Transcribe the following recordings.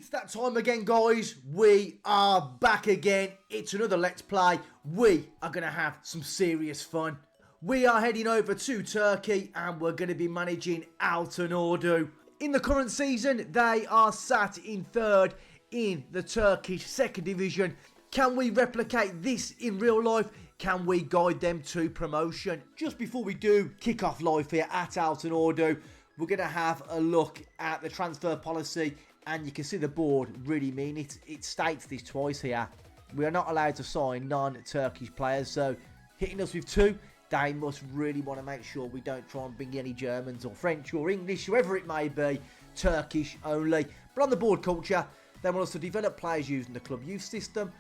It's that time again, guys. We are back again. It's another Let's Play. We are going to have some serious fun. We are heading over to Turkey and we're going to be managing Altinordu. In the current season, they are sat in third in the Turkish second division. Can we replicate this in real life? Can we guide them to promotion? Just before we do kick off life here at Altinordu, we're going to have a look at the transfer policy, and you can see the board really mean it. It states this twice here. We are not allowed to sign non-Turkish players, so hitting us with two, they must really want to make sure we don't try and bring any Germans or French or English, whoever it may be, Turkish only. But on the board culture, they want us to develop players using the club youth system.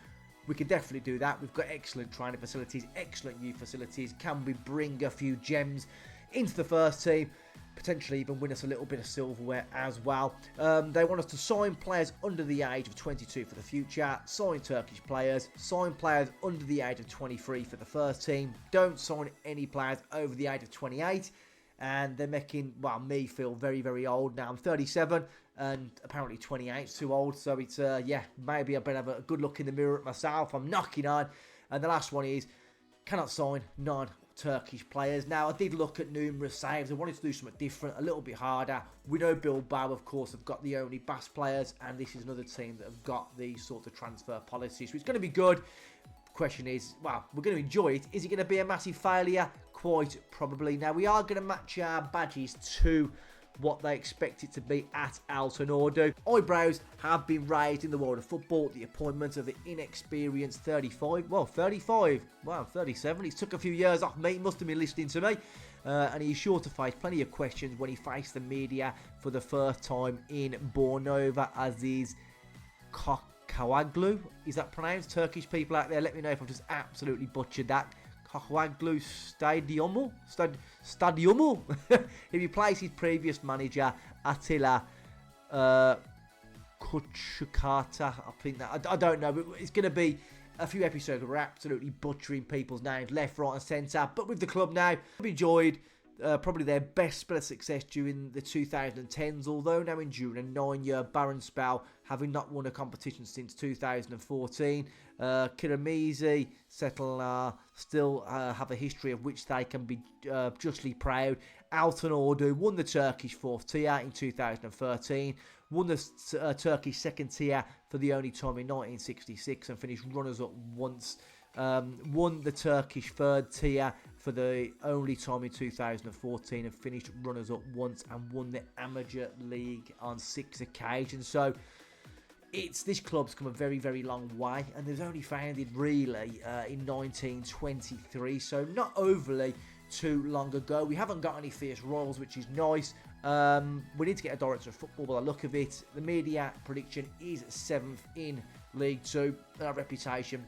We can definitely do that. We've got excellent training facilities, excellent youth facilities. Can we bring a few gems into the first team? Potentially even win us a little bit of silverware as well. They want us to sign players under the age of 22 for the future, sign Turkish players, sign players under the age of 23 for the first team, don't sign any players over the age of 28, and they're making, well, me feel very, very old. Now I'm 37 and apparently 28 is too old, so it's, yeah, maybe I better have a good look in the mirror at myself. I'm knocking on. And the last one is, cannot sign non-Turkish players. Now, I did look at numerous saves. I wanted to do something different, a little bit harder. We know Bilbao, of course, have got the only Basque players, and this is another team that have got these sort of transfer policies, so it's going to be good. Question is, well, we're going to enjoy it. Is it going to be a massive failure? Quite probably. Now, we are going to match our badges to what they expect it to be at Altinordu. Eyebrows have been raised in the world of football. The appointment of the inexperienced 35, well, 35, well, 37. It took a few years off me. He must have been listening to me. And he's sure to face plenty of questions when he faced the media for the first time in Bornova Aziz Kakawaglu. Is that pronounced? Turkish people out there, let me know if I've just absolutely butchered that. Kakawaglu Stadiumu. He replaced his previous manager, Attila Kuchukata. I think that, I don't know, but it's going to be a few episodes where we're absolutely butchering people's names left, right and centre. But with the club now, I've enjoyed probably their best spell of success during the 2010s, although now enduring a 9-year barren spell, having not won a competition since 2014. Kiramizi, Settlnar still have a history of which they can be justly proud. Altinordu won the Turkish 4th tier in 2013, won the Turkish 2nd tier for the only time in 1966 and finished runners-up once. Won the Turkish 3rd tier for the only time in 2014 and finished runners-up once, and won the Amateur League on 6 occasions. So this club's come a very, very long way, and it was only founded really in 1923, so not overly too long ago. We haven't got any fierce rivals, which is nice. We need to get a director of football by the look of it. The media prediction is 7th in League 2. Our reputation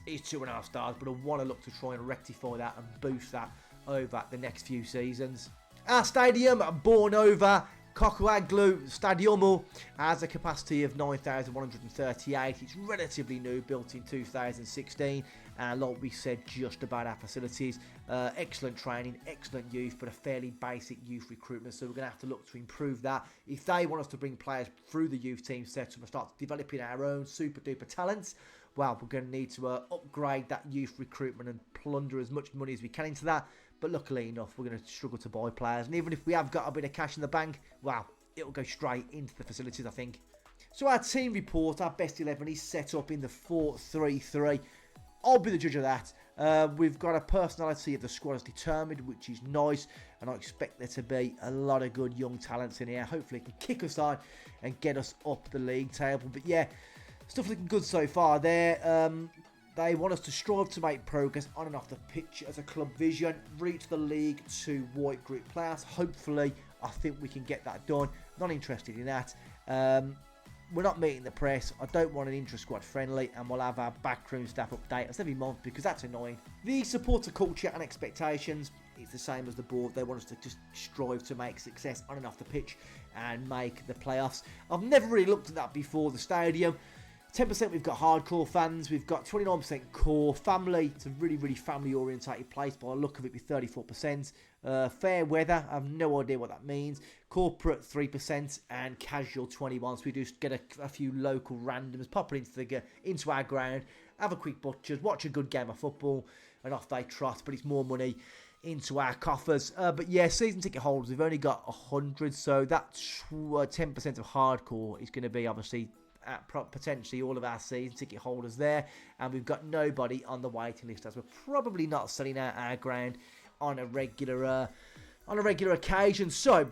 is 2.5 stars, but I want to look to try and rectify that and boost that over the next few seasons. Our stadium, Bornova Kakawaglu Stadiumu, has a capacity of 9,138. It's relatively new, built in 2016, and like we said just about our facilities, excellent training, excellent youth, but a fairly basic youth recruitment, so we're going to have to look to improve that. If they want us to bring players through the youth team setup and start developing our own super duper talents, well, we're going to need to upgrade that youth recruitment and plunder as much money as we can into that. But luckily enough, we're going to struggle to buy players. And even if we have got a bit of cash in the bank, well, it'll go straight into the facilities, I think. So our team report, our best 11 is set up in the 4-3-3. I'll be the judge of that. We've got a personality of the squad as determined, which is nice. And I expect there to be a lot of good young talents in here. Hopefully it can kick us on and get us up the league table. But yeah, stuff looking good so far there. They want us to strive to make progress on and off the pitch as a club vision, reach the League 2 white group class. Hopefully, I think we can get that done. Not interested in that. We're not meeting the press. I don't want an intra-squad friendly, and we'll have our backroom staff update us every month because that's annoying. The supporter culture and expectations, it's the same as the board. They want us to just strive to make success on and off the pitch and make the playoffs. I've never really looked at that before. The stadium, 10% we've got hardcore fans, we've got 29% core, family, it's a really, really family orientated place, by the look of it with 34%, fair weather, I have no idea what that means, corporate 3%, and casual 21%, so we do get a few local randoms popping into our ground, have a quick butchers, watch a good game of football, and off they trot, but it's more money into our coffers. But yeah, season ticket holders, we've only got 100, so that's 10% of hardcore is going to be obviously at potentially all of our season ticket holders there, and we've got nobody on the waiting list, as we're probably not selling out our ground on a regular occasion. So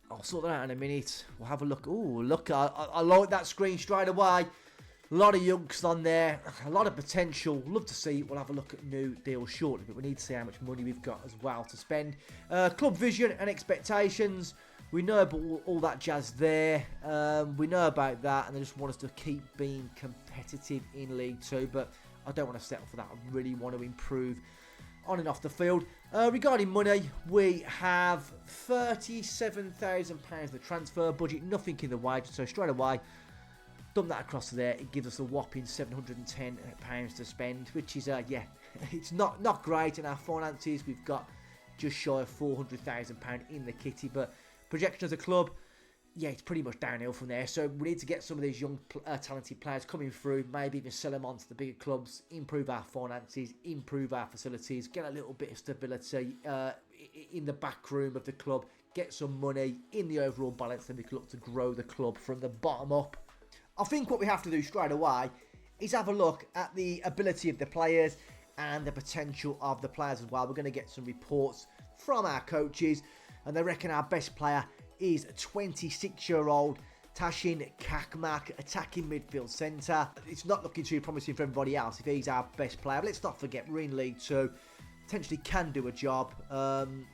I'll sort that out in a minute. We'll have a look. Oh, look, I like that screen straight away. A lot of youngsters on there, a lot of potential. Love to see. We'll have a look at new deals shortly, but we need to see how much money we've got as well to spend. Club vision and expectations. We know about all that jazz there. We know about that, and they just want us to keep being competitive in League 2, but I don't want to settle for that. I really want to improve on and off the field. Regarding money, we have £37,000 the transfer budget, nothing in the wages, so straight away, dump that across to there. It gives us a whopping £710 to spend, which is, yeah, it's not great in our finances. We've got just shy of £400,000 in the kitty, but projection as a club, yeah, it's pretty much downhill from there. So we need to get some of these young talented players coming through, maybe even sell them on to the bigger clubs, improve our finances, improve our facilities, get a little bit of stability in the back room of the club, get some money in the overall balance, and we can look to grow the club from the bottom up. I think what we have to do straight away is have a look at the ability of the players and the potential of the players as well. We're going to get some reports from our coaches, and they reckon our best player is 26-year-old Tashin Kakmak, attacking midfield centre. It's not looking too promising for everybody else if he's our best player. But let's not forget, we're in League 2, potentially can do a job. And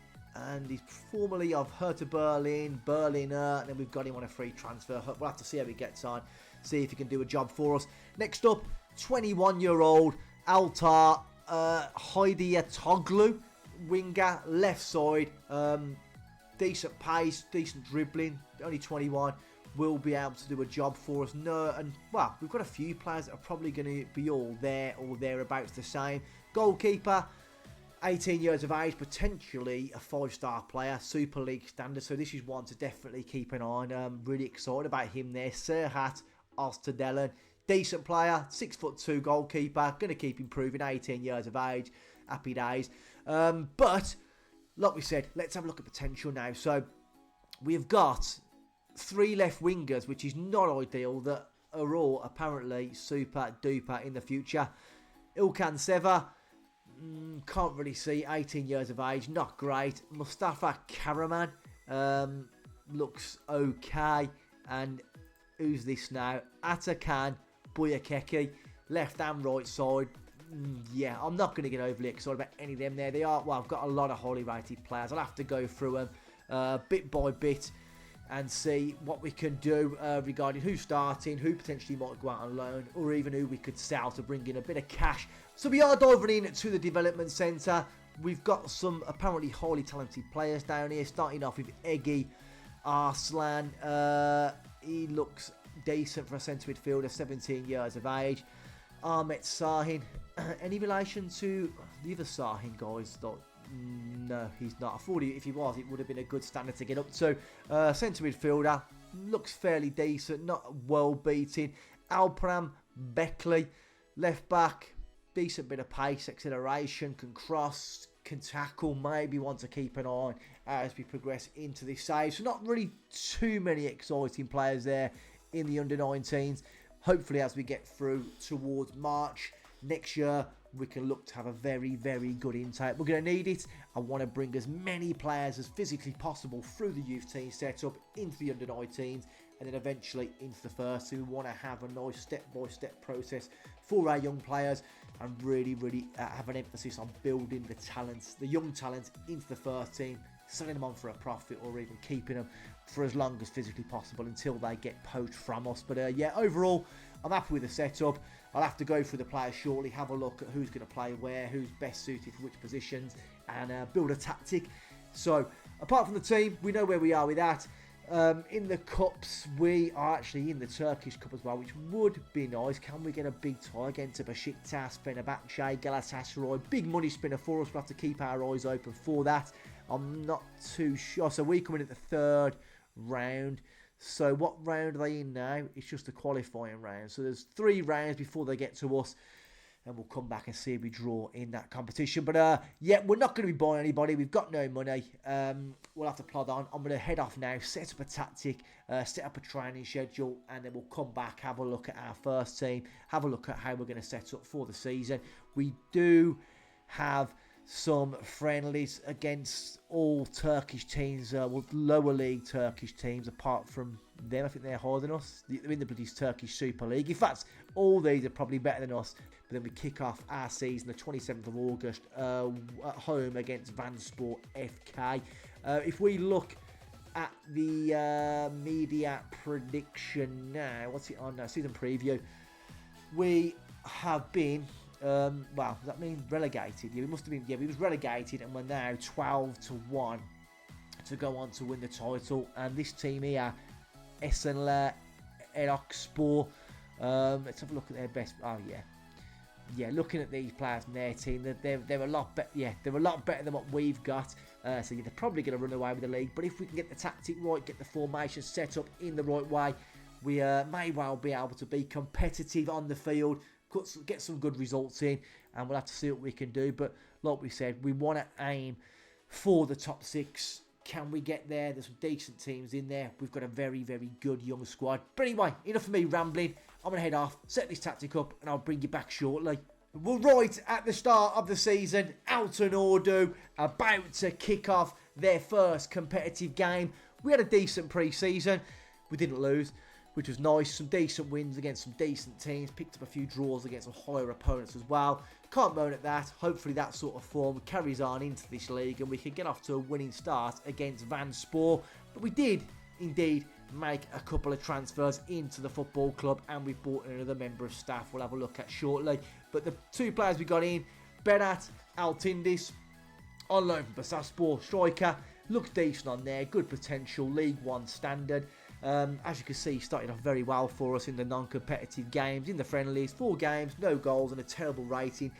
he's formerly of Hertha Berliner, and then we've got him on a free transfer. We'll have to see how he gets on, see if he can do a job for us. Next up, 21-year-old Altar Haydiatoglu, winger, left side. Decent pace, decent dribbling, only 21, will be able to do a job for us. Well, we've got a few players that are probably going to be all there or thereabouts the same. Goalkeeper, 18 years of age, potentially a 5-star player, Super League standard, so this is one to definitely keep an eye on. I'm really excited about him there. Serhat Ostadelen, decent player, 6'2" goalkeeper, going to keep improving, 18 years of age, happy days. But like we said, let's have a look at potential now. So we've got 3 left wingers, which is not ideal, that are all apparently super duper in the future. Ilkan Seva, can't really see, 18 years of age, not great. Mustafa Karaman looks okay. And who's this now? Atakan Buyakeki, left and right side. Yeah, I'm not going to get overly excited about any of them there. They are, well, I've got a lot of highly rated players. I'll have to go through them bit by bit and see what we can do regarding who's starting, who potentially might go out on loan, or even who we could sell to bring in a bit of cash. So we are diving into the development centre. We've got some apparently highly talented players down here, starting off with Egi Arslan. He looks decent for a centre midfielder, 17 years of age. Ahmet Sahin, any relation to the other Sahin guys? No, he's not. I thought if he was, it would have been a good standard to get up to. Centre midfielder, looks fairly decent, not well beaten. Alpram Beckley, left back, decent bit of pace, acceleration, can cross, can tackle, maybe want to keep an eye on as we progress into this stage. So not really too many exciting players there in the under-19s. Hopefully as we get through towards March next year, we can look to have a very, very good intake. We're going to need it. I want to bring as many players as physically possible through the youth team setup into the under-19s and then eventually into the first. So we want to have a nice step-by-step process for our young players and really, really have an emphasis on building the talents, the young talents into the first team, selling them on for a profit or even keeping them for as long as physically possible until they get poached from us. But yeah, overall, I'm happy with the setup. I'll have to go through the players shortly, have a look at who's going to play where, who's best suited for which positions, and build a tactic. So, apart from the team, we know where we are with that. In the cups, we are actually in the Turkish Cup as well, which would be nice. Can we get a big tie against Besiktas, Fenerbahce, Galatasaray? Big money spinner for us. We'll have to keep our eyes open for that. I'm not too sure. So we come in at the third round. So what round are they in now? It's just a qualifying round. So there's 3 rounds before they get to us. And we'll come back and see if we draw in that competition. But yeah, we're not going to be buying anybody. We've got no money. We'll have to plod on. I'm going to head off now, set up a tactic, set up a training schedule, and then we'll come back, have a look at our first team, have a look at how we're going to set up for the season. We do have some friendlies against all Turkish teams, lower league Turkish teams, apart from them. I think they're higher than us. They're in the bloody Turkish Super League. In fact, all these are probably better than us. But then we kick off our season the 27th of August at home against Vansport FK. If we look at the media prediction now, what's it on now? Season preview. We have been, well, does that mean relegated? Yeah, we must have been, yeah, we was relegated and we're now 12-1 to go on to win the title. And this team here, Esenler Erokspor, let's have a look at their best, oh yeah. Yeah, looking at these players and their team, they're a lot better. Yeah, they're a lot better than what we've got. So yeah, they're probably going to run away with the league. But if we can get the tactic right, get the formation set up in the right way, we may well be able to be competitive on the field, get some good results in, and we'll have to see what we can do. But like we said, we want to aim for the top 6. Can we get there? There's some decent teams in there. We've got a very, very good young squad. But anyway, enough of me rambling. I'm going to head off, set this tactic up, and I'll bring you back shortly. We're right at the start of the season. Altinordu about to kick off their first competitive game. We had a decent pre-season. We didn't lose, which was nice. Some decent wins against some decent teams. Picked up a few draws against some higher opponents as well. Can't moan at that. Hopefully that sort of form carries on into this league and we can get off to a winning start against Vanspor. But we did indeed make a couple of transfers into the football club and we've brought in another member of staff we'll have a look at shortly. But the 2 players we got in, Berat Altindis, on loan from Basaspor, striker, looks decent on there, good potential, League 1 standard. As you can see, started off very well for us in the non-competitive games, in the friendlies, 4 games, no goals and a terrible rating.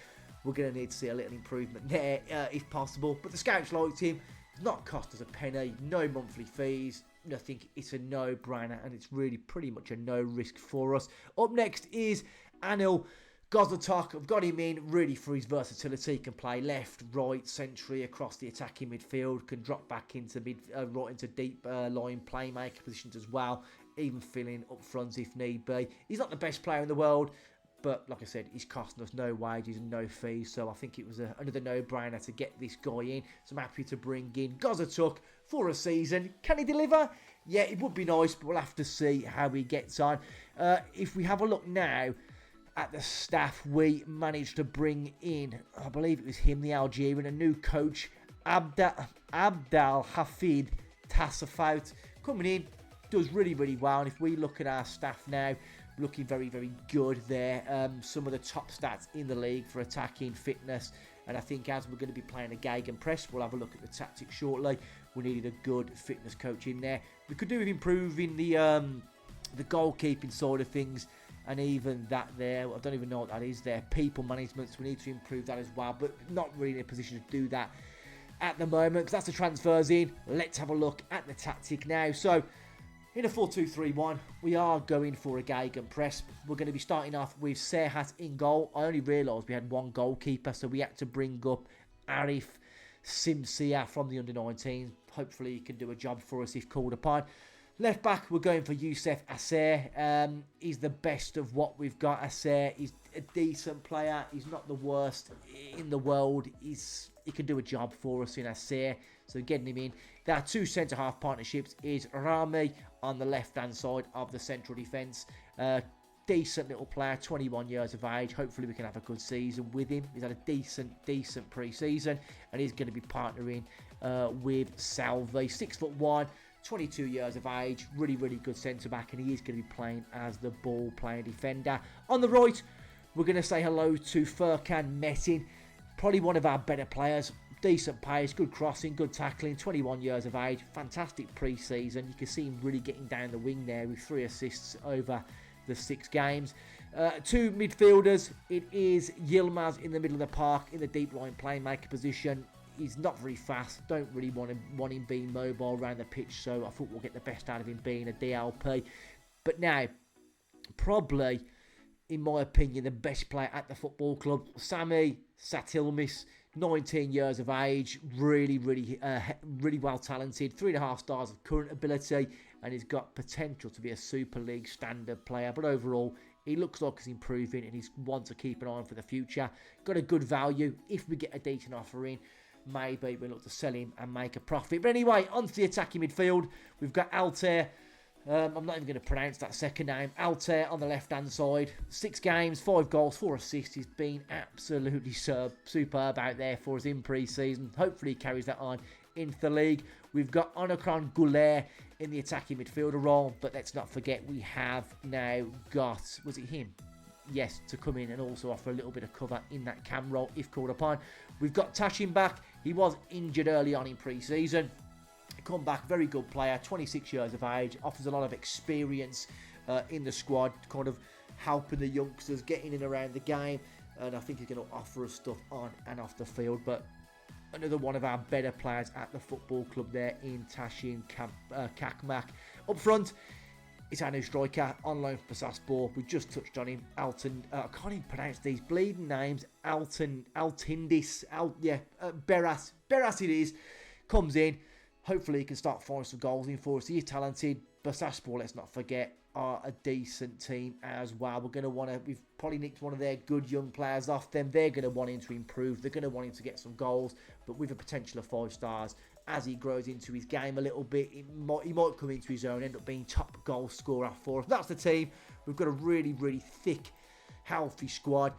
We're going to need to see a little improvement there if possible. But the scouts liked him, it's not cost us a penny, no monthly fees, nothing. It's a no-brainer and it's really pretty much a no-risk for us. Up next is Anil Gozlatok. I've got him in really for his versatility. He can play left, right, century, across the attacking midfield. Can drop back into right into deep line playmaker positions as well. Even filling up front if need be. He's not the best player in the world, but like I said, he's costing us no wages and no fees. So I think it was another no-brainer to get this guy in. So I'm happy to bring in Gozlatok for a season. Can he deliver? Yeah, it would be nice, but we'll have to see how he gets on. If we have a look now at the staff we managed to bring in, I believe it was him, the Algerian, a new coach, Abdel Hafid Tassafout, coming in, does really, really well. And if we look at our staff now, looking very, very good there. Some of the top stats in the league for attacking, fitness, and I think as we're going to be playing a Gegenpress, we'll have a look at the tactics shortly. We needed a good fitness coach in there. We could do with improving the goalkeeping side of things. And even that there, I don't even know what that is there. People management, so we need to improve that as well. But not really in a position to do that at the moment, because that's the transfers in. Let's have a look at the tactic now. So, in a 4-2-3-1, we are going for a Gegenpress. We're going to be starting off with Serhat in goal. I only realised we had 1 goalkeeper, so we had to bring up Arif Simsia from the under-19. Hopefully he can do a job for us if called upon. Left back, we're going for Youssef Asser. He's the best of what we've got. Asser, he's a decent player. He's not the worst in the world. He can do a job for us in Asser. So getting him in. There are 2 centre-half partnerships. Is Rami on the left-hand side of the central defence. Decent little player, 21 years of age. Hopefully we can have a good season with him. He's had a decent pre-season. And he's going to be partnering with Salvi. 6'1". 22 years of age, really, really good centre-back, and he is going to be playing as the ball-playing defender. On the right, we're going to say hello to Furkan Metin, probably one of our better players. decent pace, good crossing, good tackling, 21 years of age, fantastic pre-season. You can see him really getting down the wing there with 3 assists over the 6 games. 2 midfielders, it is Yilmaz in the middle of the park in the deep line playmaker position. He's not very fast, don't really want him being mobile around the pitch, so I thought we'll get the best out of him being a DLP. But now, probably, in my opinion, the best player at the football club, Sami Satilmis, 19 years of age, really well talented, 3.5 stars of current ability, and he's got potential to be a Super League standard player. But overall, he looks like he's improving, and he's one to keep an eye on for the future. Got a good value. If we get a decent offer in, maybe we'll look to sell him and make a profit. But anyway, onto the attacking midfield. We've got Altair. I'm not even going to pronounce that second name. Altair on the left-hand side. 6 games, 5 goals, 4 assists. He's been absolutely superb out there for us in pre-season. Hopefully he carries that on into the league. We've got Onokran Goulet in the attacking midfielder role. But let's not forget we have now got, was it him? Yes, to come in and also offer a little bit of cover in that cam role if called upon. We've got Tashin back. He was injured early on in pre-season. Come back, very good player, 26 years of age, offers a lot of experience in the squad, kind of helping the youngsters, getting in around the game, and I think he's going to offer us stuff on and off the field. But another one of our better players at the football club there in Tashin Kakmak. Up front, it's our new striker, on loan for Saspor. We just touched on him, Alton, I can't even pronounce these bleeding names, Altindis, Beras it is, comes in. Hopefully he can start firing some goals in for us. He is talented. Bursaspor, let's not forget, are a decent team as well. We've probably nicked one of their good young players off them. They're going to want him to improve. They're going to want him to get some goals. But with a potential of 5 stars, as he grows into his game a little bit, he might come into his own, end up being top goal scorer for us. That's the team. We've got a really thick, healthy squad.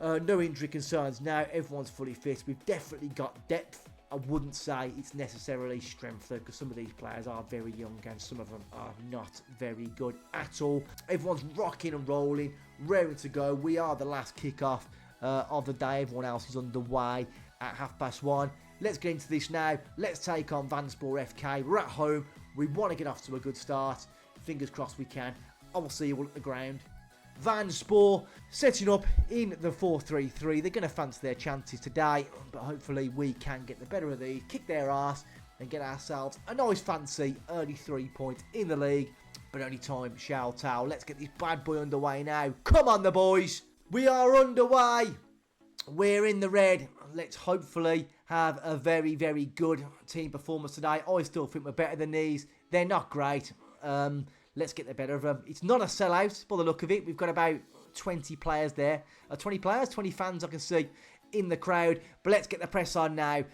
No injury concerns now. Everyone's fully fit. We've definitely got depth. I wouldn't say it's necessarily strength though, because some of these players are very young and some of them are not very good at all. Everyone's rocking and rolling, raring to go. We are the last kickoff of the day. Everyone else is underway at 1:30. Let's get into this now. Let's take on Vanspor FK. We're at home. We want to get off to a good start. Fingers crossed we can. I will see you all at the ground. Vanspor setting up in the 4-3-3. They're going to fancy their chances today, but hopefully we can get the better of these, kick their arse, and get ourselves a nice fancy early 3 points in the league. But only time shall tell. Let's get this bad boy underway now. Come on, the boys. We are underway. We're in the red. Let's hopefully have a very good team performance today. I still think we're better than these. They're not great. Let's get the better of them. It's not a sellout by the look of it. We've got about 20 players there. 20 players, 20 fans I can see in the crowd. But let's get the press on now.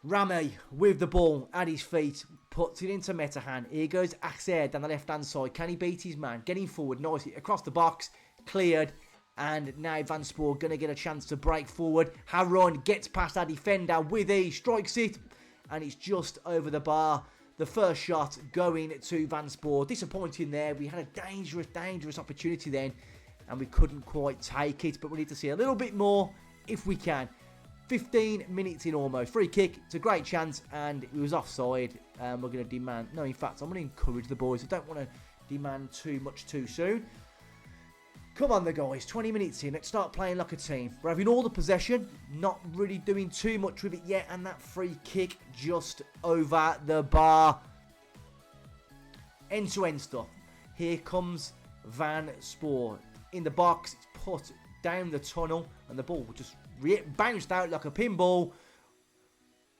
Rami with the ball at his feet. Puts it into Metahan. Here goes Axer down the left-hand side. Can he beat his man? Getting forward nicely across the box. Cleared. And now Vanspor going to get a chance to break forward. Harun gets past our defender with ease. Strikes it. And it's just over the bar. The first shot going to Vanspor. Disappointing there. We had a dangerous opportunity then. And we couldn't quite take it. But we need to see a little bit more if we can. 15 minutes in almost. Free kick. It's a great chance. And it was offside. We're going to demand... No, in fact, I'm going to encourage the boys. I don't want to demand too much too soon. Come on, the guys. 20 minutes in. Let's start playing like a team. We're having all the possession. Not really doing too much with it yet. And that free kick just over the bar. End-to-end stuff. Here comes Vanspor. In the box. It's put down the tunnel. And the ball just bounced out like a pinball.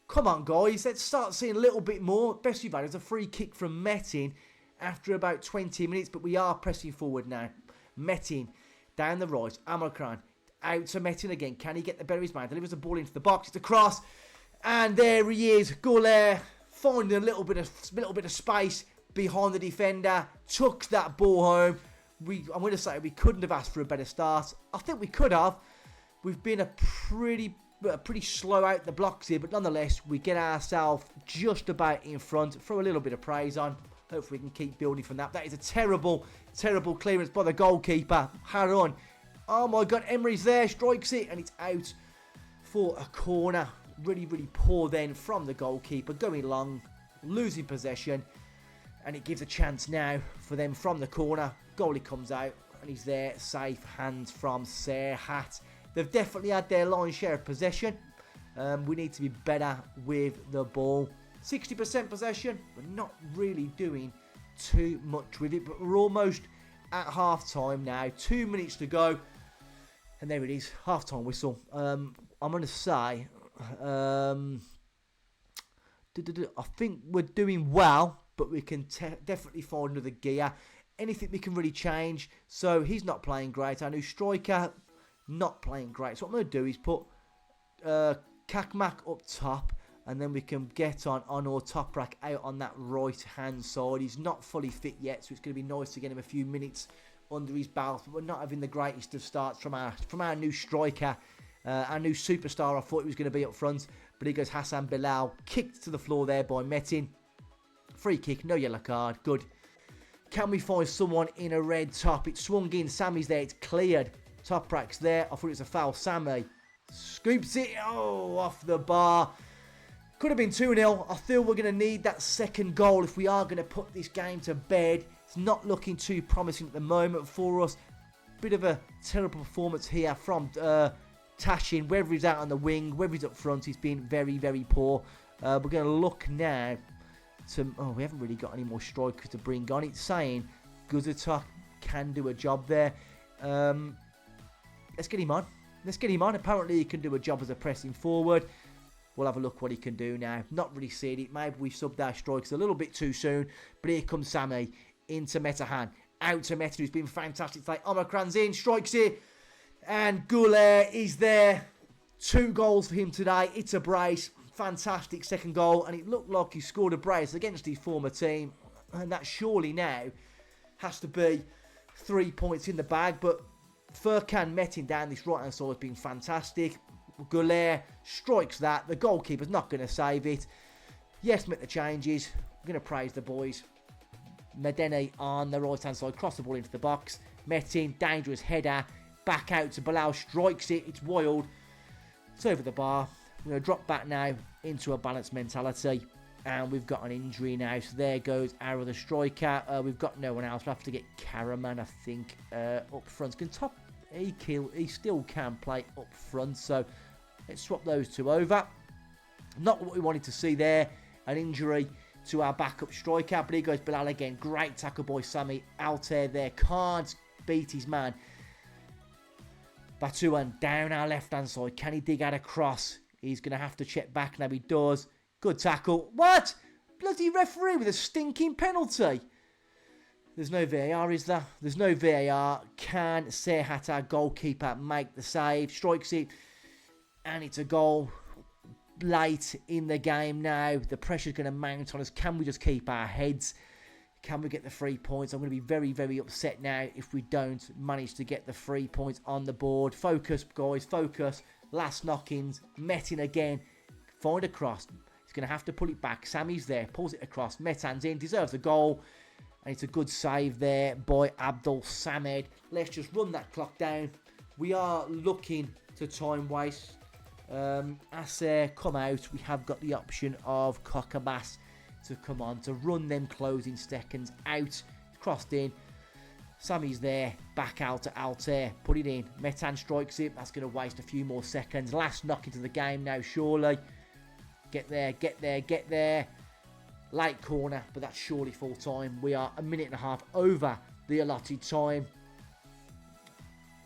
Come on, guys. Let's start seeing a little bit more. Best we've had is a free kick from Metin after about 20 minutes. But we are pressing forward now. Metin down the right. Amarkran out to Metin again. Can he get the better of his man? Delivers the ball into the box. It's a cross. And there he is. Goulet finding a little bit of space behind the defender. Took that ball home. I'm going to say we couldn't have asked for a better start. I think we could have. We've been pretty slow out the blocks here. But nonetheless, we get ourselves just about in front. Throw a little bit of praise on. Hopefully we can keep building from that. That is a terrible clearance by the goalkeeper. Harun. Oh my God, Emery's there. Strikes it. And it's out for a corner. Really, really poor then from the goalkeeper, going long, losing possession, and it gives a chance now for them from the corner. Goalie comes out, and he's there, safe hands from Serhat. They've definitely had their lion's share of possession. We need to be better with the ball. 60% possession, we're not really doing too much with it, but we're almost at half-time now. 2 minutes to go, and there it is, half-time whistle. I'm going to say, I think we're doing well, but we can definitely find another gear. Anything we can really change. So he's not playing great. Our new striker, not playing great. So what I'm going to do is put Kakmak up top, and then we can get on our Toprak out on that right hand side. He's not fully fit yet, so it's going to be nice to get him a few minutes under his belt, but we're not having the greatest of starts from our new striker, our new superstar. I thought he was going to be up front, but he goes Hassan Bilal, kicked to the floor there by Metin. Free kick, no yellow card, good. Can we find someone in a red top? It's swung in, Sammy's there, it's cleared. Toprak's there, I thought it was a foul. Sammy scoops it, off the bar. Could have been 2-0. I feel we're going to need that second goal if we are going to put this game to bed. It's not looking too promising at the moment for us. Bit of a terrible performance here from Tashin. Whether he's out on the wing, whether he's up front, he's been very, very poor. We're going to look now to... Oh, we haven't really got any more strikers to bring on. It's saying Guzatok can do a job there. Let's get him on. Let's get him on. Apparently he can do a job as a pressing forward. We'll have a look what he can do now. Not really seeing it. Maybe we subbed our strikers a little bit too soon. But here comes Sammy into Metahan. Out to Meta, who's been fantastic today. Omikran's in, strikes it. And Goulet is there. 2 goals for him today. It's a brace. Fantastic second goal. And it looked like he scored a brace against his former team. And that surely now has to be 3 points in the bag. But Furkan Metin down this right-hand side has been fantastic. Goulet strikes that. The goalkeeper's not going to save it. Yes, make the changes. I'm going to praise the boys. Medeni on the right-hand side. Cross the ball into the box. Metin, dangerous header. Back out to Bilal. Strikes it. It's wild. It's over the bar. We're going to drop back now into a balanced mentality. And we've got an injury now. So there goes our other striker. We've got no one else. We'll have to get Karaman, I think, up front. He still can play up front. So let's swap those two over. Not what we wanted to see there. An injury to our backup striker. But here goes Bilal again. Great tackle by Sami. Altair there. Can't beat his man. Batuan down our left-hand side. Can he dig out a cross? He's going to have to check back now. He does. Good tackle. What? Bloody referee with a stinking penalty. There's no VAR, is there? There's no VAR. Can Serhat, our goalkeeper, make the save? Strikes it. And it's a goal late in the game now. The pressure's going to mount on us. Can we just keep our heads? Can we get the 3 points? I'm going to be very, very upset now if we don't manage to get the 3 points on the board. Focus, guys. Focus. Last knock-ins. Metin again. Find a cross. He's going to have to pull it back. Sammy's there. Pulls it across. Metan's in. Deserves the goal. And it's a good save there by Abdul Samed. Let's just run that clock down. We are looking to time waste. Aser come out. We have got the option of Kokabas to come on to run them closing seconds out. Crossed in. Sammy's there. Back out to Altair. Put it in. Metan strikes it. That's going to waste a few more seconds. Last knock into the game now, surely. Get there, get there, get there. Late corner, but that's surely full time. We are a minute and a half over the allotted time.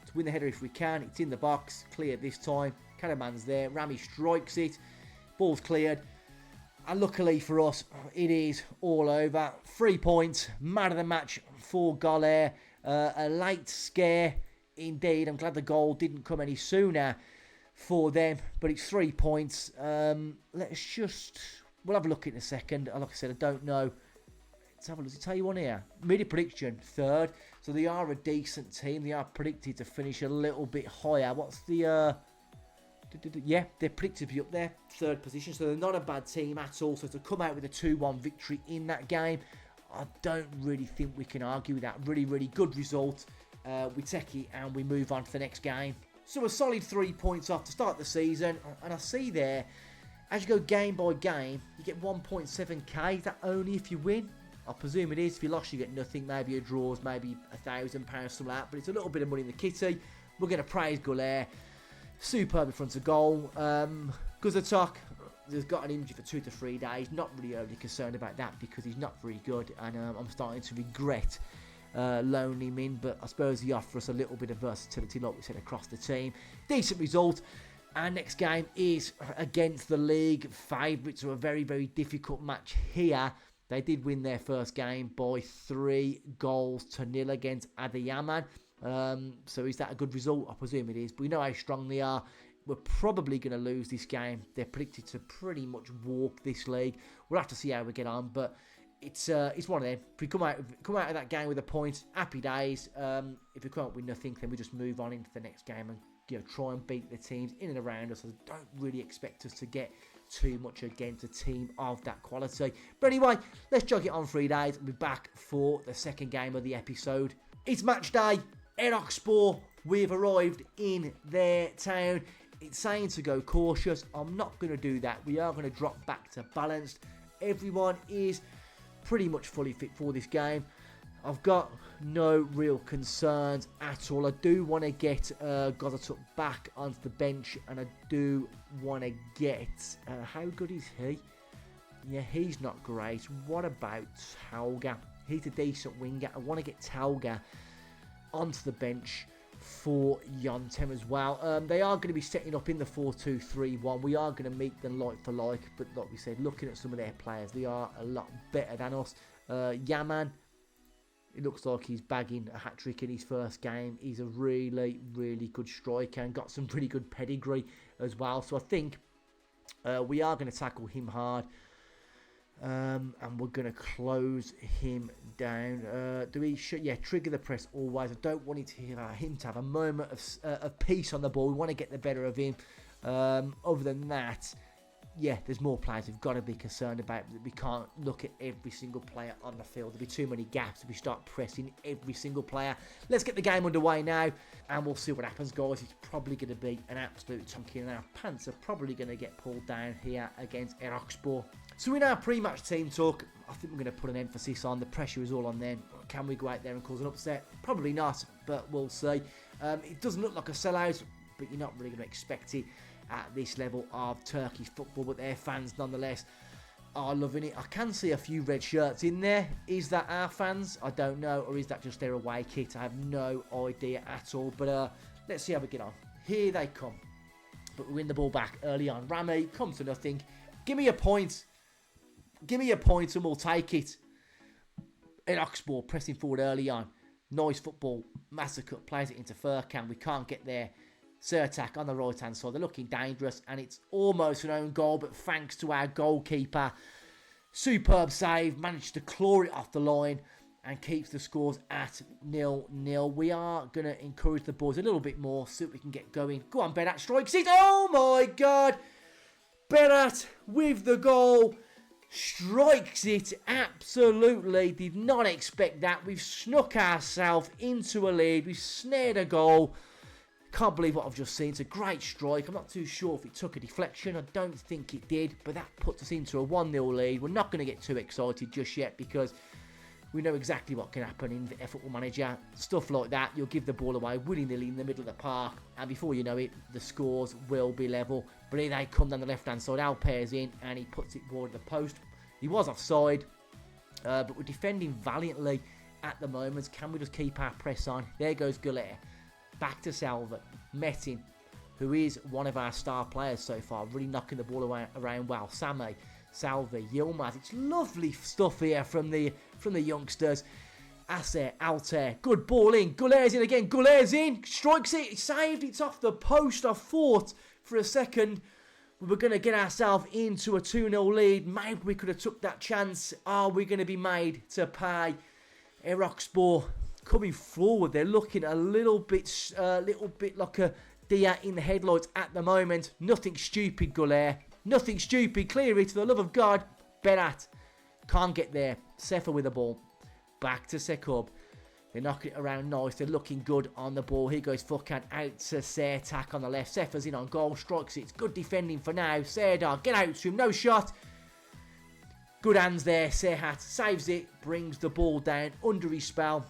To win the header if we can. It's in the box. Cleared this time. Karaman's there. Rami strikes it. Ball's cleared. And luckily for us, it is all over. 3 points. Man of the match for Golair. A late scare indeed. I'm glad the goal didn't come any sooner for them. But it's 3 points. Let's just... We'll have a look in a second. Like I said, I don't know. Let's have a look. Does it tell you on here? Media prediction, 3rd. So they are a decent team. They are predicted to finish a little bit higher. What's the... Yeah, they're predicted to be up there. 3rd position. So they're not a bad team at all. So to come out with a 2-1 victory in that game, I don't really think we can argue with that. Really, really good result. We take it and we move on to the next game. So a solid 3 points off to start the season. And I see there... As you go game by game, you get 1.7k. Is that only if you win? I presume it is. If you lost, you get nothing. Maybe a draws, maybe £1,000, something like that. But it's a little bit of money in the kitty. We're going to praise Gulair. Superb in front of goal. Guzatok has got an injury for 2 to 3 days. Not really overly concerned about that because he's not very good. And I'm starting to regret loaning him in. But I suppose he offers us a little bit of versatility, like we said, across the team. Decent result. Our next game is against the league favourites. So a very, very difficult match here. They did win their first game by 3 goals to 0 against Adıyaman. So is that a good result? I presume it is. But we know how strong they are. We're probably going to lose this game. They're predicted to pretty much walk this league. We'll have to see how we get on. But it's one of them. If we come out of that game with a point, happy days. If we can't win nothing, then we just move on into the next game and try and beat the teams in and around us. I don't really expect us to get too much against a team of that quality. But anyway, let's jog it on 3 days. We'll be back for the second game of the episode. It's match day. Eroxspor, we've arrived in their town. It's saying to go cautious. I'm not going to do that. We are going to drop back to balanced. Everyone is pretty much fully fit for this game. I've got no real concerns at all. I do want to get Guzatuk back onto the bench, and I do want to get... how good is he? Yeah, he's not great. What about Talga? He's a decent winger. I want to get Talga onto the bench for Yontem as well. They are going to be setting up in the 4-2-3-1. We are going to meet them like for like, but like we said, looking at some of their players, they are a lot better than us. Yaman, it looks like he's bagging a hat-trick in his first game. He's a really, really good striker and got some pretty good pedigree as well. So I think we are going to tackle him hard. And we're going to close him down. Trigger the press always. I don't want him to have a moment of peace on the ball. We want to get the better of him. Other than that, yeah, there's more players we've got to be concerned about. We can't look at every single player on the field. There'll be too many gaps if we start pressing every single player. Let's get the game underway now, and we'll see what happens, guys. It's probably going to be an absolute tonky, and our pants are probably going to get pulled down here against Eroxspor. So in our pre-match team talk, I think we're going to put an emphasis on the pressure is all on them. Can we go out there and cause an upset? Probably not, but we'll see. It doesn't look like a sellout, but you're not really going to expect it at this level of Turkish football, but their fans nonetheless are loving it. I can see a few red shirts in there. Is that our fans? I don't know, or is that just their away kit? I have no idea at all, but let's see how we get on. Here they come, but we win the ball back early on. Rami comes to nothing. Give me a point. Give me a point and we'll take it. Eroxspor pressing forward early on. Nice football. Massacre plays it into Furkan. We can't get there. Sertak on the right hand side. They're looking dangerous and it's almost an own goal, but thanks to our goalkeeper, superb save, managed to claw it off the line and keeps the scores at 0-0. We are going to encourage the boys a little bit more so we can get going. Go on, Berat, strikes it. Oh my God. Berat with the goal. Strikes it, absolutely, did not expect that. We've snuck ourselves into a lead, we've snared a goal. Can't believe what I've just seen. It's a great strike. I'm not too sure if it took a deflection. I don't think it did, but that puts us into a 1-0 lead. We're not going to get too excited just yet because we know exactly what can happen in the Football Manager. Stuff like that, you'll give the ball away willy-nilly in the middle of the park, and before you know it, the scores will be level. But here they come down the left-hand side. Alper's in, and he puts it toward the post. He was offside, but we're defending valiantly at the moment. Can we just keep our press on? There goes Gulair. Back to Salva. Metin, who is one of our star players so far, really knocking the ball around well. Same, Salvi, Yilmaz. It's lovely stuff here from the youngsters. Acer, Altair, good ball in. Gulair's in again. Gulair's in. Strikes it. Saved. It's off the post. I thought for a second we were going to get ourselves into a 2-0 lead. Maybe we could have took that chance. Are we going to be made to pay? Eroxspor coming forward. They're looking a little bit like a deer in the headlights at the moment. Nothing stupid, Gulair. Nothing stupid. Clear it, for the love of God. Berat can't get there. Sefa with the ball. Back to Sekub. They're knocking it around nice. They're looking good on the ball. Here goes Furkan out to Sertak on the left. Sefer's in on goal. Strikes it. It's good defending for now. Serdar, get out to him. No shot. Good hands there. Serhat saves it. Brings the ball down under his spell.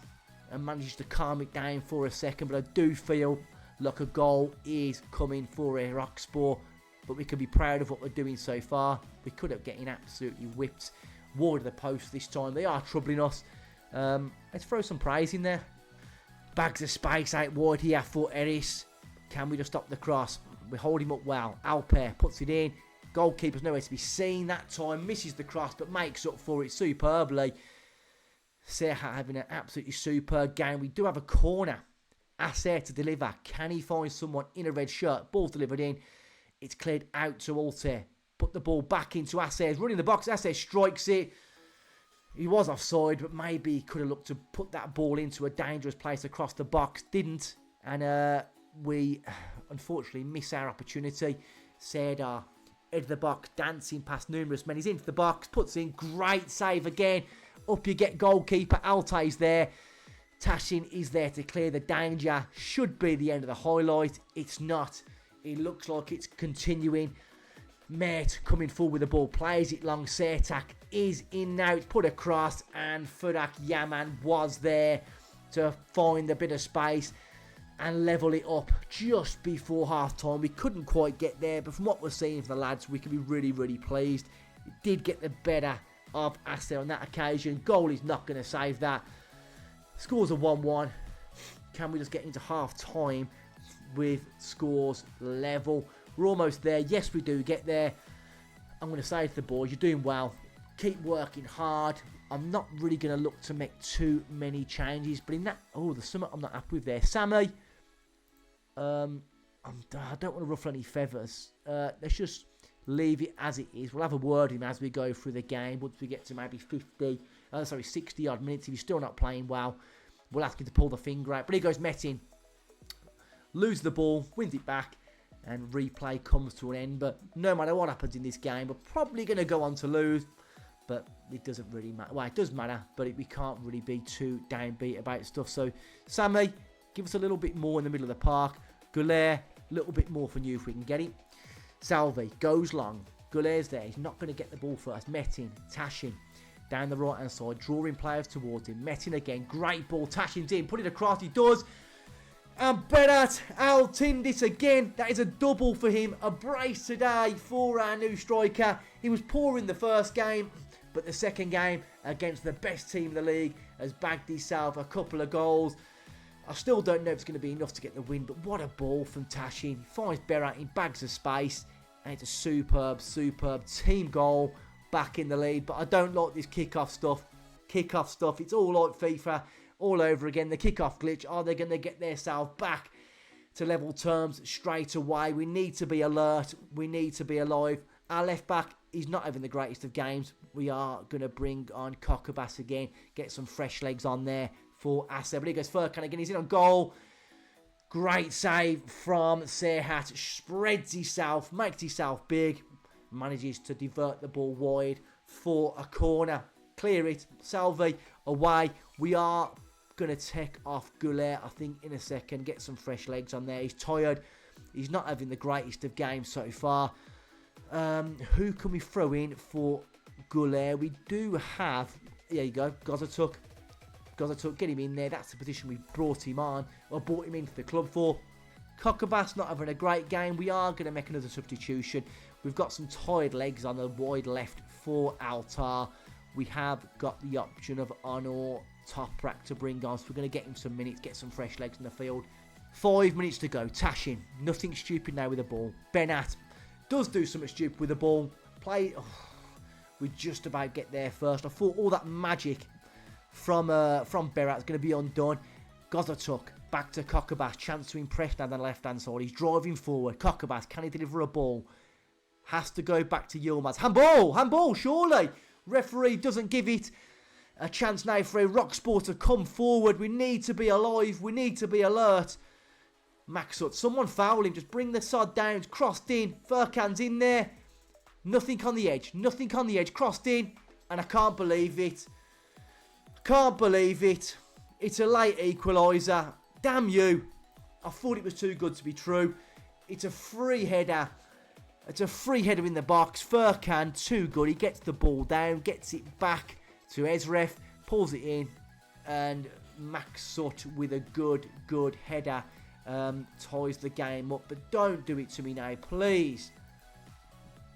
And manages to calm it down for a second. But I do feel like a goal is coming for Irakspor. But we can be proud of what we're doing so far. We could have getting absolutely whipped. Ward of the post this time. They are troubling us. Let's throw some praise in there. Bags of space out wide here for Eris. Can we just stop the cross? We hold him up well. Alper puts it in. Goalkeeper's nowhere to be seen that time. Misses the cross but makes up for it superbly. Serhat having an absolutely superb game. We do have a corner. Acer to deliver. Can he find someone in a red shirt? Ball's delivered in. It's cleared out to Alter. Put the ball back into Acer. Running the box. Acer strikes it. He was offside, but maybe he could have looked to put that ball into a dangerous place across the box. Didn't. And we unfortunately miss our opportunity. Serdar, edge of the box, dancing past numerous men. He's into the box, puts in. Great save again. Up you get, goalkeeper. Altay's there. Tashin is there to clear the danger. Should be the end of the highlight. It's not. It looks like it's continuing. Mert coming forward with the ball, plays it long. Sertak is in now. It's put across, and Furak Yaman was there to find a bit of space and level it up just before half time. We couldn't quite get there, but from what we're seeing from the lads, we can be really, really pleased. It did get the better of Aster on that occasion. Goal is not going to save that. Scores are 1-1. Can we just get into half time with scores level? We're almost there. Yes, we do get there. I'm going to say to the boys, you're doing well. Keep working hard. I'm not really going to look to make too many changes. But in that... Oh, there's something I'm not happy with there. Sammy. I don't want to ruffle any feathers. Let's just leave it as it is. We'll have a word in as we go through the game. Once we get to maybe 60 odd minutes. If he's still not playing well, we'll ask him to pull the finger out. But here goes Metin. Loses the ball. Wins it back. And replay comes to an end. But no matter what happens in this game, we're probably going to go on to lose. But it doesn't really matter. Well, it does matter, but we can't really be too downbeat about stuff. So, Sammy, give us a little bit more in the middle of the park. Goulet, a little bit more from you if we can get it. Salvi goes long. Goulet's there. He's not going to get the ball first. Metin, Tashin, down the right-hand side, drawing players towards him. Metin again. Great ball. Tashin's in. Put it across. He does. And Berat Altindis again. That is a double for him. A brace today for our new striker. He was poor in the first game, but the second game against the best team in the league has bagged himself a couple of goals. I still don't know if it's going to be enough to get the win, but what a ball from Tashin. He finds Berat in bags of space, and it's a superb, superb team goal back in the lead. But I don't like this kickoff stuff. It's all like FIFA. All over again, the kickoff glitch. Are they going to get themselves back to level terms straight away? We need to be alert. We need to be alive. Our left back is not having the greatest of games. We are going to bring on Kokobas again. Get some fresh legs on there for Acer. But he goes Furkan again. He's in on goal. Great save from Serhat. Spreads himself. Makes himself big. Manages to divert the ball wide for a corner. Clear it. Salvi away. We are going to take off Goulet, I think, in a second. Get some fresh legs on there. He's tired. He's not having the greatest of games so far. Who can we throw in for Goulet? We do have... There you go. Gozatuk. Get him in there. That's the position we brought him on. Or brought him into the club for. Kokobas not having a great game. We are going to make another substitution. We've got some tired legs on the wide left for Altar. We have got the option of Honor Toprak to bring on. So we're going to get him some minutes, get some fresh legs in the field. 5 minutes to go. Tashin. Nothing stupid now with the ball. Benat does do something stupid with the ball. We just about get there first. I thought all that magic from Berat is going to be undone. Gozatuk back to Kokobas. Chance to impress down the left-hand side. He's driving forward. Kokobas, can he deliver a ball? Has to go back to Yilmaz. Handball, surely. Referee doesn't give it a chance now for a Rocksport to come forward. We need to be alive. We need to be alert. Maxut, someone foul him. Just bring the sod down. It's crossed in. Furkan's in there. Nothing on the edge. Crossed in. And I can't believe it. It's a late equaliser. Damn you. I thought it was too good to be true. It's a free header. It's a free header in the box. Furkan, too good. He gets the ball down, gets it back to Ezref, pulls it in, and Max Sut with a good header ties the game up. But don't do it to me now, please.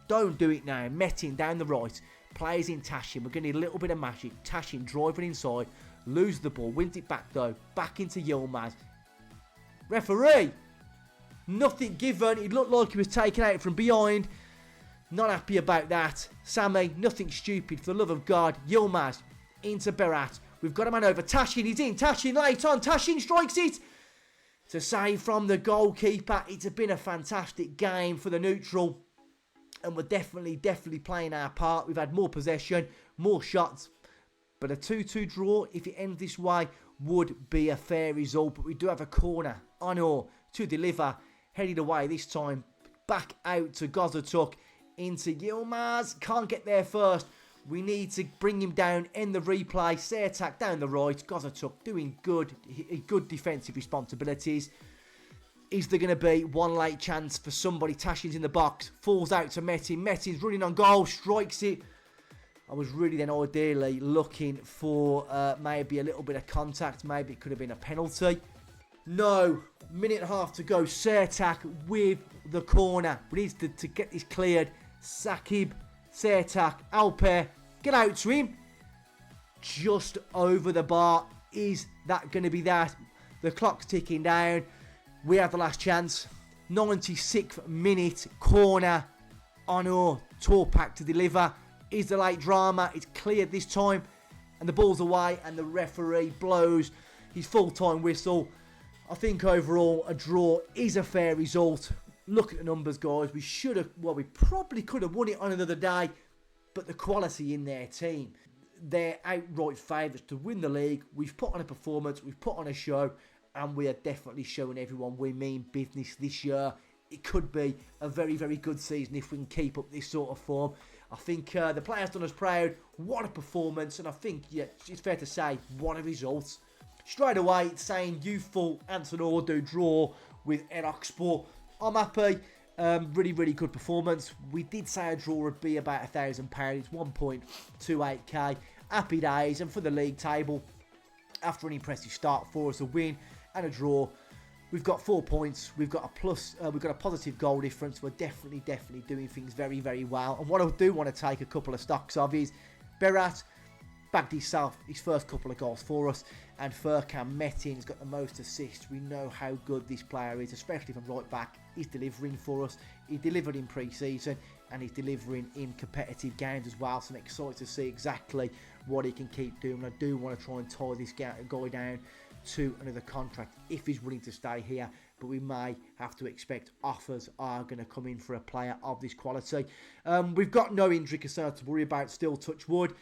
Don't do it now. Metin down the right, plays in Tashin. We're going to need a little bit of magic. Tashin driving inside, loses the ball, wins it back though, back into Yilmaz. Referee! Nothing given. It looked like he was taken out from behind. Not happy about that. Sammy, nothing stupid. For the love of God. Yilmaz into Berat. We've got a man over. Tashin, he's in. Tashin late on. Tashin strikes it. It's a save from the goalkeeper. It's been a fantastic game for the neutral. And we're definitely playing our part. We've had more possession, more shots. But a 2-2 draw, if it ends this way, would be a fair result. But we do have a corner. Onur to deliver. Headed away this time. Back out to Gozatuk. Into Yilmaz. Can't get there first. We need to bring him down in the replay. Sertak down the right. Gozatuk doing good defensive responsibilities. Is there going to be one late chance for somebody? Tashin's in the box. Falls out to Metin. Metin's running on goal. Strikes it. I was really then ideally looking for maybe a little bit of contact. Maybe it could have been a penalty. No. Minute and a half to go. Sertak with the corner. We need to get this cleared. Sakib, Sertak, Alper. Get out to him. Just over the bar. Is that going to be that? The clock's ticking down. We have the last chance. 96th minute. Corner. Onur. Torpak to deliver. Is the late drama. It's cleared this time. And the ball's away. And the referee blows his full-time whistle. I think overall a draw is a fair result. Look at the numbers, guys. We probably could have won it on another day. But the quality in their team. They're outright favourites to win the league. We've put on a performance. We've put on a show. And we are definitely showing everyone we mean business this year. It could be a very good season if we can keep up this sort of form. I think the players done us proud. What a performance. And I think, yeah, it's fair to say, what a result. Straight away, it's saying youthful Altinordu draw with Erokspor. I'm happy. Really good performance. We did say a draw would be about £1,000. It's 1.28k. Happy days. And for the league table, after an impressive start for us, a win and a draw, we've got 4 points. We've got a plus. We've got a positive goal difference. We're definitely doing things very well. And what I do want to take a couple of stocks of is Berat bagged his first couple of goals for us, and Furkan Metin's got the most assists. We know how good this player is, especially from right back. He's delivering for us. He delivered in pre-season, and he's delivering in competitive games as well. So I'm excited to see exactly what he can keep doing. I do want to try and tie this guy down to another contract if he's willing to stay here, but we may have to expect offers are going to come in for a player of this quality. We've got no injury concern to worry about, still touch wood.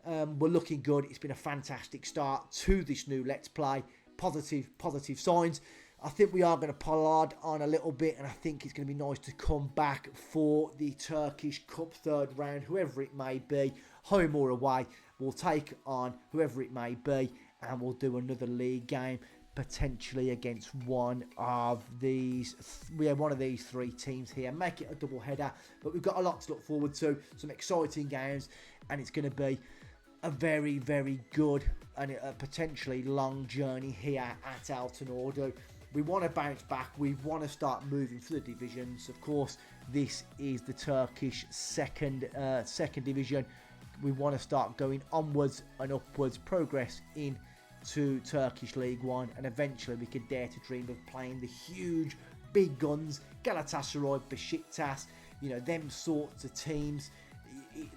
We're looking good. It's been a fantastic start to this new Let's Play. Positive signs. I think we are going to pollard on a little bit, and I think it's going to be nice to come back for the Turkish Cup third round, whoever it may be, home or away. We'll take on whoever it may be, and we'll do another league game, potentially against one of these three teams here. Make it a double header, but we've got a lot to look forward to. Some exciting games, and it's going to be a very good and a potentially long journey here at Altinordu. We want to bounce back. We want to start moving through the divisions. Of course, this is the Turkish second division. We want to start going onwards and upwards, progress into Turkish League One, and eventually we could dare to dream of playing the huge, big guns, Galatasaray, Besiktas, them sorts of teams.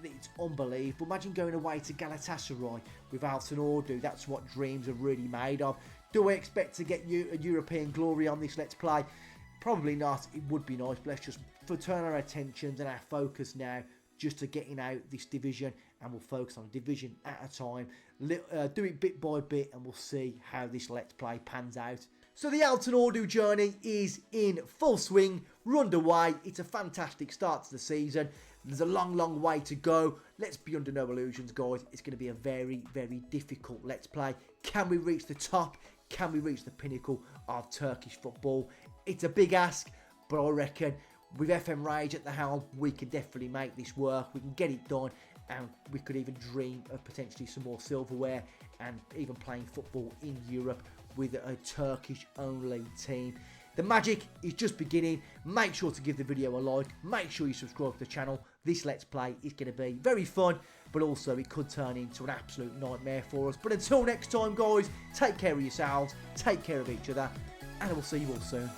It's unbelievable. Imagine going away to Galatasaray with Altinordu. That's what dreams are really made of. Do I expect to get a European glory on this Let's Play? Probably not. It would be nice, but let's just turn our attentions and our focus now just to getting out this division, and we'll focus on a division at a time. Do it bit by bit, and we'll see how this Let's Play pans out. So the Altinordu journey is in full swing. We're underway. It's a fantastic start to the season. There's a long way to go. Let's be under no illusions, guys. It's going to be a very difficult Let's Play. Can we reach the top? Can we reach the pinnacle of Turkish football? It's a big ask, but I reckon with FM Rage at the helm, we can definitely make this work. We can get it done, and we could even dream of potentially some more silverware and even playing football in Europe with a Turkish-only team. The magic is just beginning. Make sure to give the video a like. Make sure you subscribe to the channel. This Let's Play is going to be very fun, but also it could turn into an absolute nightmare for us. But until next time, guys, take care of yourselves, take care of each other, and I will see you all soon.